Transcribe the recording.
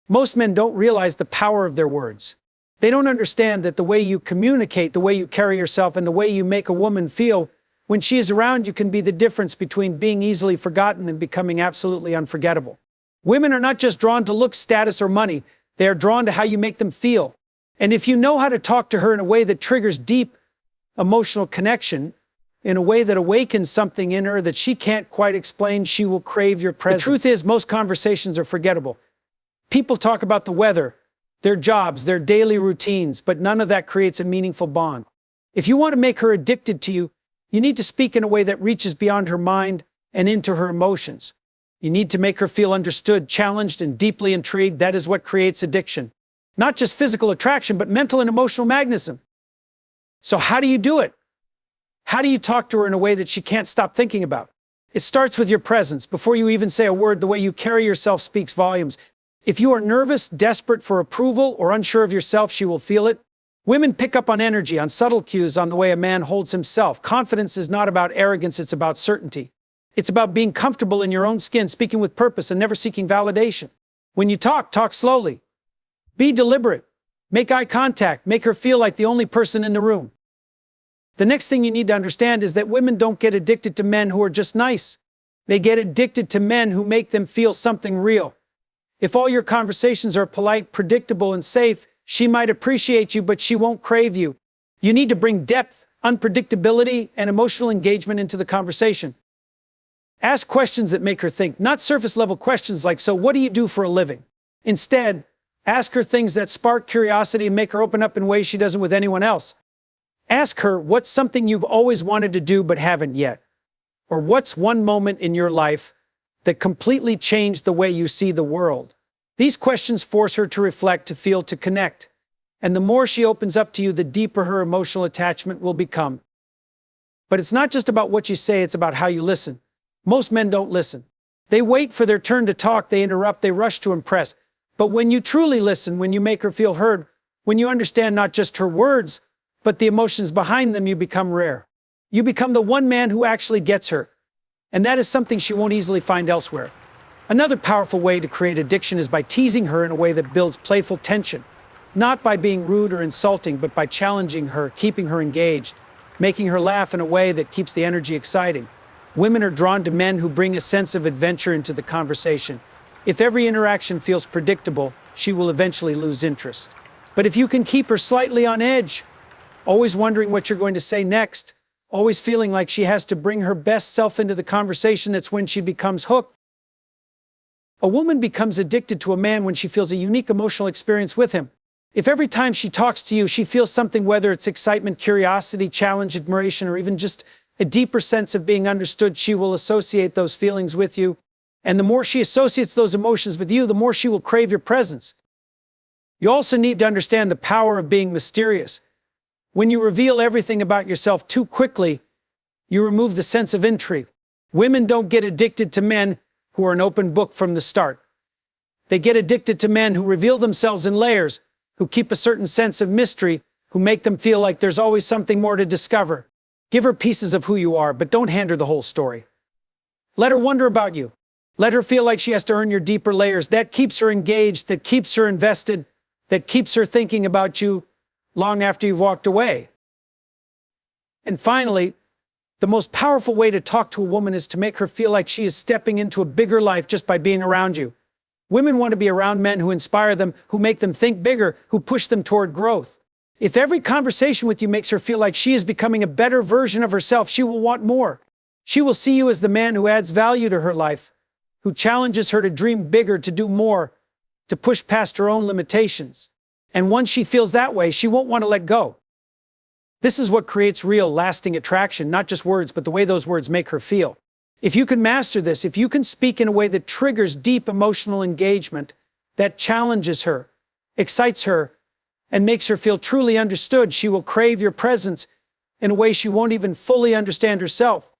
Most men don't realize the power of their words. They don't understand that the way you communicate, the way you carry yourself, and the way you make a woman feel when she is around you can be the difference between being easily forgotten and becoming absolutely unforgettable. Women are not just drawn to looks, status, or money. They are drawn to how you make them feel. And if you know how to talk to her in a way that triggers deep emotional connection, in a way that awakens something in her that she can't quite explain, she will crave your presence. The truth is, most conversations are forgettable. People talk about the weather, their jobs, their daily routines, but none of that creates a meaningful bond. If you want to make her addicted to you, you need to speak in a way that reaches beyond her mind and into her emotions. You need to make her feel understood, challenged, and deeply intrigued. That is what creates addiction. Not just physical attraction, but mental and emotional magnetism. So how do you do it? How do you talk to her in a way that she can't stop thinking about? It starts with your presence. Before you even say a word, the way you carry yourself speaks volumes. If you are nervous, desperate for approval, or unsure of yourself, she will feel it. Women pick up on energy, on subtle cues, on the way a man holds himself. Confidence is not about arrogance, it's about certainty. It's about being comfortable in your own skin, speaking with purpose, and never seeking validation. When you talk, talk slowly. Be deliberate. Make eye contact. Make her feel like the only person in the room. The next thing you need to understand is that women don't get addicted to men who are just nice. They get addicted to men who make them feel something real. If all your conversations are polite, predictable, and safe, she might appreciate you, but she won't crave you. You need to bring depth, unpredictability, and emotional engagement into the conversation. Ask questions that make her think, not surface-level questions like, so what do you do for a living? Instead, ask her things that spark curiosity and make her open up in ways she doesn't with anyone else. Ask her, what's something you've always wanted to do but haven't yet? Or what's one moment in your life that completely changed the way you see the world? These questions force her to reflect, to feel, to connect. And the more she opens up to you, the deeper her emotional attachment will become. But it's not just about what you say, it's about how you listen. Most men don't listen. They wait for their turn to talk, they interrupt, they rush to impress. But when you truly listen, when you make her feel heard, when you understand not just her words, but the emotions behind them, you become rare. You become the one man who actually gets her. And that is something she won't easily find elsewhere. Another powerful way to create addiction is by teasing her in a way that builds playful tension. Not by being rude or insulting, but by challenging her, keeping her engaged, making her laugh in a way that keeps the energy exciting. Women are drawn to men who bring a sense of adventure into the conversation. If every interaction feels predictable, she will eventually lose interest. But if you can keep her slightly on edge, always wondering what you're going to say next, always feeling like she has to bring her best self into the conversation, that's when she becomes hooked. A woman becomes addicted to a man when she feels a unique emotional experience with him. If every time she talks to you, she feels something, whether it's excitement, curiosity, challenge, admiration, or even just a deeper sense of being understood, she will associate those feelings with you. And the more she associates those emotions with you, the more she will crave your presence. You also need to understand the power of being mysterious. When you reveal everything about yourself too quickly, you remove the sense of intrigue. Women don't get addicted to men who are an open book from the start. They get addicted to men who reveal themselves in layers, who keep a certain sense of mystery, who make them feel like there's always something more to discover. Give her pieces of who you are, but don't hand her the whole story. Let her wonder about you. Let her feel like she has to earn your deeper layers. That keeps her engaged, that keeps her invested, that keeps her thinking about you long after you've walked away. And finally, the most powerful way to talk to a woman is to make her feel like she is stepping into a bigger life just by being around you. Women want to be around men who inspire them, who make them think bigger, who push them toward growth. If every conversation with you makes her feel like she is becoming a better version of herself, she will want more. She will see you as the man who adds value to her life, who challenges her to dream bigger, to do more, to push past her own limitations. And once she feels that way, she won't want to let go. This is what creates real, lasting attraction, not just words, but the way those words make her feel. If you can master this, if you can speak in a way that triggers deep emotional engagement, that challenges her, excites her, and makes her feel truly understood, she will crave your presence in a way she won't even fully understand herself.